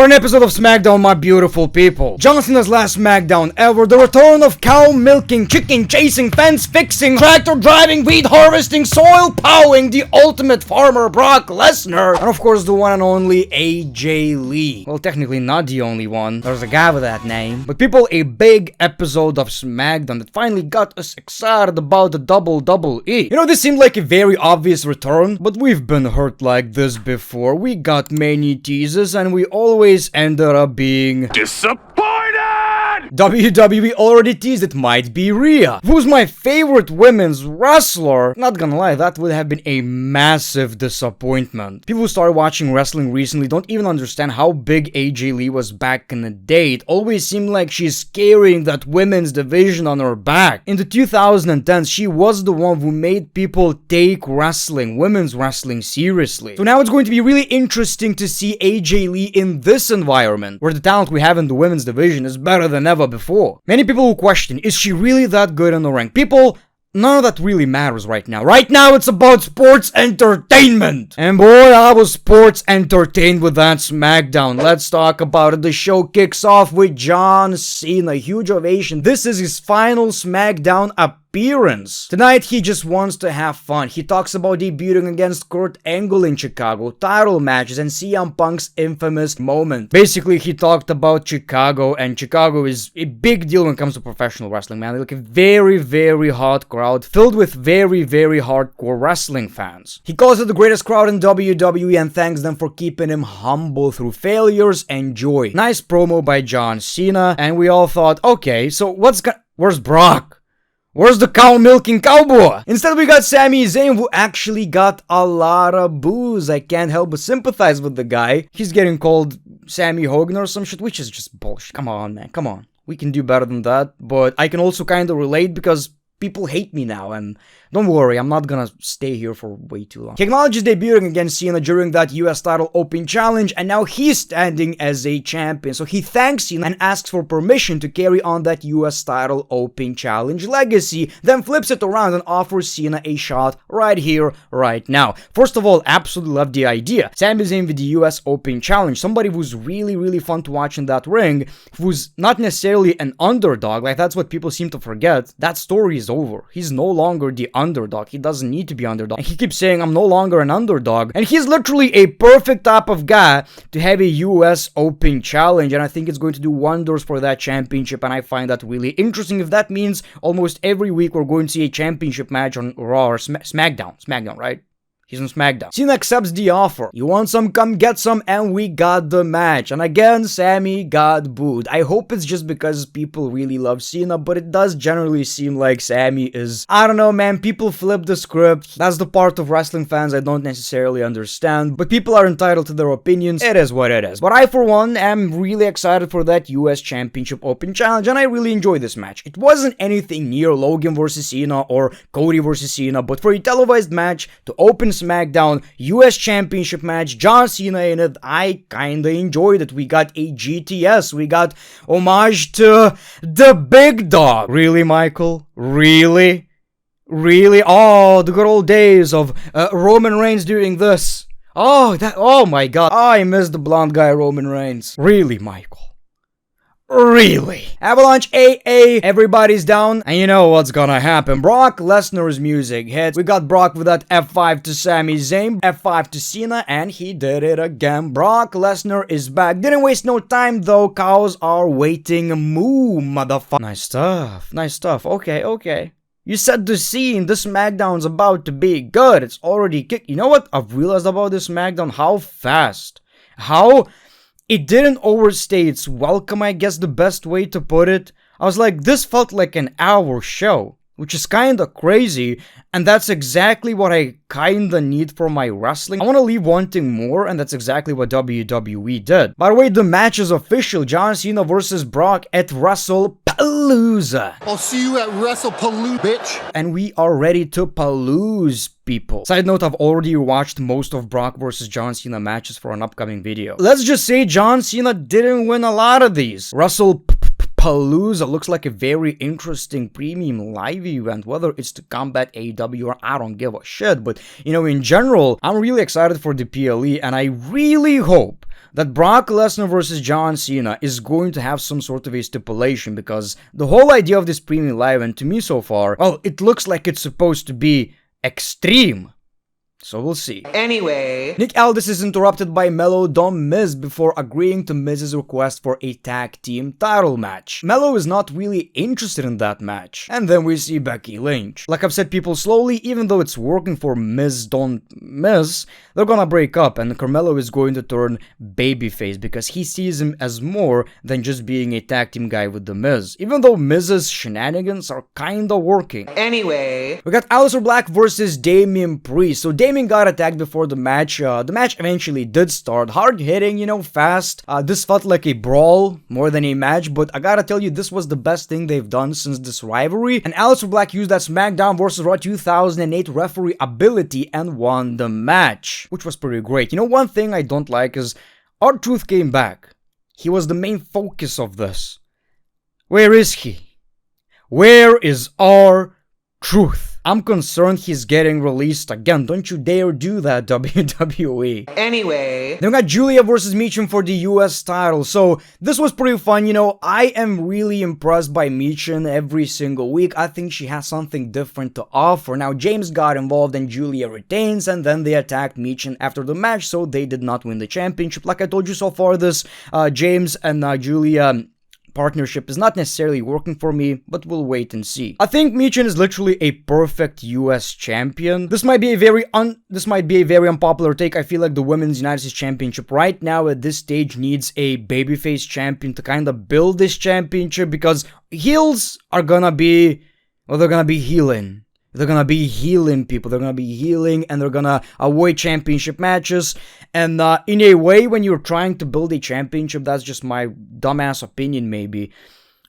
What an episode of SmackDown, my beautiful people. John Cena's last SmackDown ever, the return of cow milking, chicken chasing, fence fixing, tractor driving, weed harvesting, soil plowing, the ultimate farmer Brock Lesnar, and of course the one and only AJ Lee. Well, technically not the only one, there's a guy with that name. But people, a big episode of SmackDown that finally got us excited about the WWE. You know, this seemed like a very obvious return, but we've been hurt like this before. We got many teases and we always ended up being disappointed! WWE already teased it might be Rhea, who's my favorite women's wrestler. Not gonna lie, that would have been a massive disappointment. People who started watching wrestling recently don't even understand how big AJ Lee was back in the day. It always seemed like she's carrying that women's division on her back. In the 2010s, she was the one who made people take wrestling, women's wrestling, seriously. So now it's going to be really interesting to see AJ Lee in this environment, where the talent we have in the women's division is better than ever before. Many people will question, is she really that good in the ring? People, none of that really matters right now. Right now, it's about sports entertainment. And boy, I was sports entertained with that SmackDown. Let's talk about it. The show kicks off with John Cena. Huge ovation. This is his final SmackDown appearance. Tonight, he just wants to have fun. He talks about debuting against Kurt Angle in Chicago, title matches, and CM Punk's infamous moment. Basically, he talked about Chicago, and Chicago is a big deal when it comes to professional wrestling, man. They're like a very, very hot crowd, filled with very, very hardcore wrestling fans. He calls it the greatest crowd in WWE and thanks them for keeping him humble through failures and joy. Nice promo by John Cena, and we all thought, okay, so where's Brock? Where's the cow milking cowboy? Instead, we got Sami Zayn, who actually got a lot of boos. I can't help but sympathize with the guy. He's getting called Sammy Hogan or some shit, which is just bullshit. Come on, man. Come on. We can do better than that. But I can also kind of relate because people hate me now, and don't worry, I'm not gonna stay here for way too long. He acknowledges debuting against Cena during that US title open challenge, and now he's standing as a champion. So he thanks Cena and asks for permission to carry on that US title open challenge legacy, then flips it around and offers Cena a shot right here, right now. First of all, absolutely love the idea. Sami Zayn with the US Open Challenge, somebody who's really, really fun to watch in that ring, who's not necessarily an underdog, like that's what people seem to forget. That story is over. He's no longer the underdog. He doesn't need to be underdog. And he keeps saying, I'm no longer an underdog. And he's literally a perfect type of guy to have a US Open Challenge. And I think it's going to do wonders for that championship. And I find that really interesting. If that means almost every week we're going to see a championship match on Raw or SmackDown. SmackDown, right? He's on SmackDown. Cena accepts the offer. You want some? Come get some. And we got the match. And again, Sami got booed. I hope it's just because people really love Cena, but it does generally seem like Sami is, I don't know, man, people flip the script. That's the part of wrestling fans I don't necessarily understand, but people are entitled to their opinions. It is what it is. But I, for one, am really excited for that US Championship Open Challenge, and I really enjoyed this match. It wasn't anything near Logan versus Cena or Cody versus Cena, but for a televised match to open SmackDown, US Championship match, John Cena in it, I kinda enjoyed it. We got a GTS, we got homage to the big dog. Really, Michael? Really? Really? Oh, the good old days of Roman Reigns doing this. Oh my god. I miss the blonde guy Roman Reigns. Really, Michael? Really? Avalanche AA, everybody's down, and you know what's gonna happen. Brock Lesnar's music hits. We got Brock with that F5 to Sami Zayn, F5 to Cena, and he did it again. Brock Lesnar is back. Didn't waste no time though. Cows are waiting. Moo, motherfucker. Nice stuff. Nice stuff. Okay. You set the scene. This SmackDown's about to be good. It's already kicked. You know what I've realized about this SmackDown? How fast. How it didn't overstay its welcome, I guess the best way to put it. I was like, this felt like an hour show, which is kinda crazy, and that's exactly what I kinda need for my wrestling. I wanna leave wanting more, and that's exactly what WWE did. By the way, the match is official. John Cena versus Brock at WrestlePalooza. I'll see you at WrestlePalooza, bitch. And we are ready to palooze, people. Side note, I've already watched most of Brock versus John Cena matches for an upcoming video. Let's just say John Cena didn't win a lot of these. WrestlePalooza looks like a very interesting premium live event, whether it's to combat AEW or I don't give a shit, but you know, in general, I'm really excited for the PLE, and I really hope that Brock Lesnar versus John Cena is going to have some sort of a stipulation, because the whole idea of this premium live event to me so far, well, it looks like it's supposed to be extreme. So we'll see. Anyway, Nick Aldis is interrupted by Melo Dom Miz before agreeing to Miz's request for a tag team title match. Melo is not really interested in that match. And then we see Becky Lynch. Like I've said, people slowly, even though it's working for Miz Don Miz, they're gonna break up, and Carmelo is going to turn babyface because he sees him as more than just being a tag team guy with the Miz. Even though Miz's shenanigans are kinda working. anyway, We got Aleister Black versus Damian Priest. So Damian got attacked before the match. The match eventually did start. Hard hitting, you know, fast. This felt like a brawl more than a match, but I gotta tell you, this was the best thing they've done since this rivalry. And Aleister Black used that SmackDown vs. Raw 2008 referee ability and won the match, which was pretty great. You know, one thing I don't like is R-Truth came back. He was the main focus of this. Where is he? Where is R-Truth? I'm concerned he's getting released again. Don't you dare do that, WWE. anyway, Then we got Julia versus Meechum for the US title. So this was pretty fun. You know, I am really impressed by Meechum every single week. I think she has something different to offer. Now, James got involved and Julia retains, and then they attacked Meechum after the match, so they did not win the championship. Like I told you so far, this James and Julia partnership is not necessarily working for me, but we'll wait and see. I think Meechum is literally a perfect US champion. This might be a very unpopular take. I feel like the Women's United States Championship right now at this stage needs a babyface champion to kind of build this championship, because heels are gonna be, well, they're gonna be healing. They're gonna be healing people. They're gonna be healing, and they're gonna avoid championship matches. And in a way, when you're trying to build a championship, that's just my dumbass opinion maybe,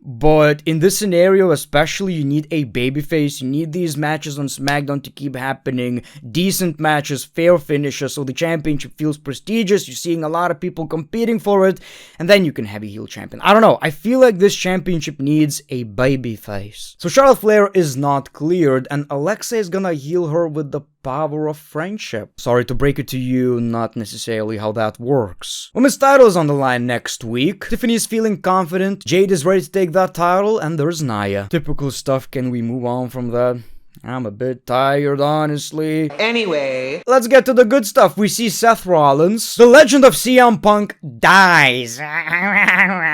but in this scenario especially, you need a babyface. You need these matches on SmackDown to keep happening. Decent matches, fair finishes, so the championship feels prestigious. You're seeing a lot of people competing for it, and then you can have a heel champion. I don't know, I feel like this championship needs a babyface. So Charlotte Flair is not cleared, and Alexa is gonna heal her with the power of friendship. Sorry to break it to you, not necessarily how that works. Women's title is on the line next week. Tiffany is feeling confident, Jade is ready to take that title, and there's Nia. Typical stuff. Can we move on from that? I'm a bit tired, honestly. anyway, Let's get to the good stuff. We see Seth Rollins, the legend of CM Punk, dies.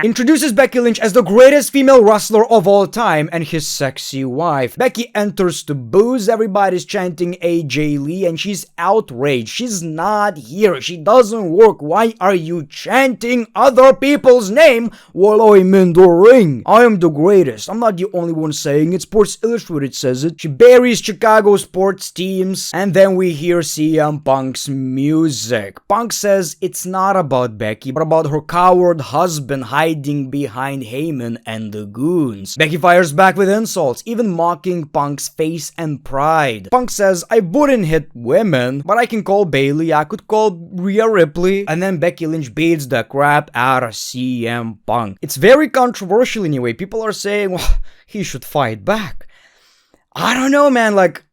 Introduces Becky Lynch as the greatest female wrestler of all time and his sexy wife. Becky enters to boos. Everybody's chanting AJ Lee, and she's outraged. She's not here. She doesn't work. Why are you chanting other people's name while I'm in the ring? I am the greatest. I'm not the only one saying it. Sports Illustrated says it. She buries Chicago sports teams, and then we hear CM Punk's music. Punk says it's not about Becky, but about her coward husband hiding behind Heyman and the goons. Becky fires back with insults, even mocking Punk's face and pride. Punk says, I wouldn't hit women, but I can call Bayley, I could call Rhea Ripley, and then Becky Lynch beats the crap out of CM Punk. It's very controversial anyway. People are saying, well, he should fight back. I don't know, man, like,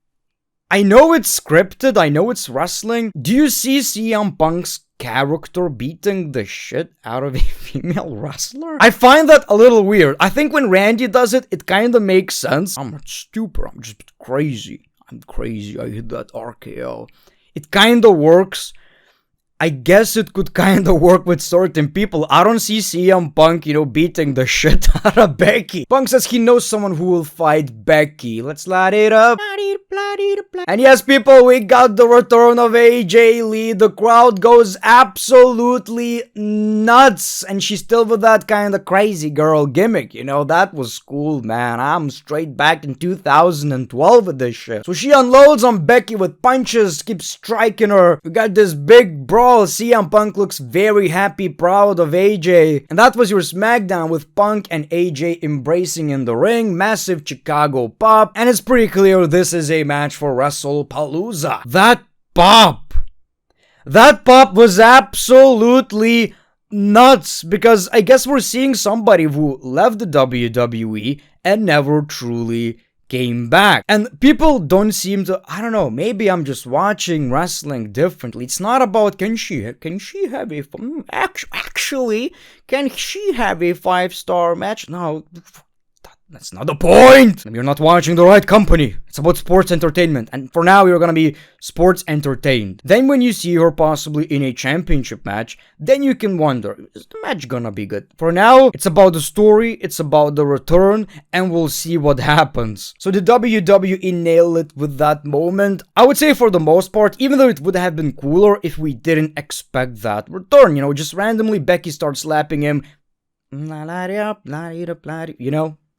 I know it's scripted, I know it's wrestling. Do you see CM Punk's character beating the shit out of a female wrestler? I find that a little weird. I think when Randy does it, it kind of makes sense. I'm not stupid, I'm just crazy. I'm crazy, I hit that RKO. It kind of works. I guess it could kind of work with certain people. I don't see CM Punk, you know, beating the shit out of Becky. Punk says he knows someone who will fight Becky. Let's light it up. And yes, people, we got the return of AJ Lee. The crowd goes absolutely nuts. And she's still with that kind of crazy girl gimmick. You know, that was cool, man. I'm straight back in 2012 with this shit. So she unloads on Becky with punches, keeps striking her. We got this big brawl. CM Punk looks very happy, proud of AJ. And that was your SmackDown with Punk and AJ embracing in the ring. Massive Chicago pop. And it's pretty clear this is a match for WrestlePalooza. That pop was absolutely nuts, because I guess we're seeing somebody who left the WWE and never truly came back. And people don't seem to, I don't know, maybe I'm just watching wrestling differently. It's not about can she have a, actually, can she have a 5-star match? No, that's not the point! You're not watching the right company. It's about sports entertainment. And for now, you're gonna be sports entertained. Then when you see her possibly in a championship match, then you can wonder, is the match gonna be good? For now, it's about the story, it's about the return, and we'll see what happens. So the WWE nailed it with that moment. I would say for the most part, even though it would have been cooler if we didn't expect that return. You know, just randomly Becky starts slapping him. You know?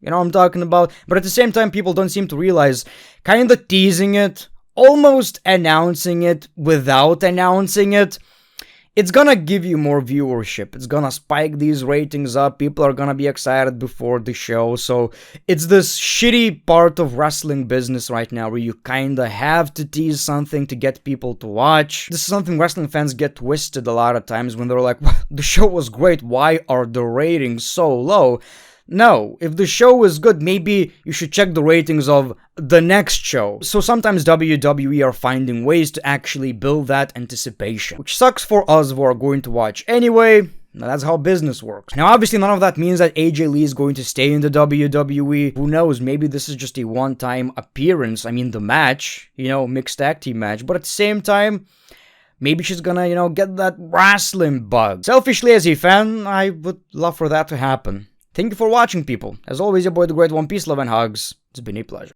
You know what I'm talking about? But at the same time, people don't seem to realize, kinda teasing it, almost announcing it without announcing it, it's gonna give you more viewership. It's gonna spike these ratings up. People are gonna be excited before the show. So it's this shitty part of wrestling business right now where you kinda have to tease something to get people to watch. This is something wrestling fans get twisted a lot of times when they're like, well, the show was great, why are the ratings so low? No, if the show is good, maybe you should check the ratings of the next show. So sometimes WWE are finding ways to actually build that anticipation, which sucks for us who are going to watch anyway. That's how business works. Now, obviously, none of that means that AJ Lee is going to stay in the WWE. Who knows? Maybe this is just a one-time appearance. I mean, the match, you know, mixed tag team match. But at the same time, maybe she's gonna, you know, get that wrestling bug. Selfishly, as a fan, I would love for that to happen. Thank you for watching, people. As always, your boy, the Great One. Peace, love, and hugs. It's been a pleasure.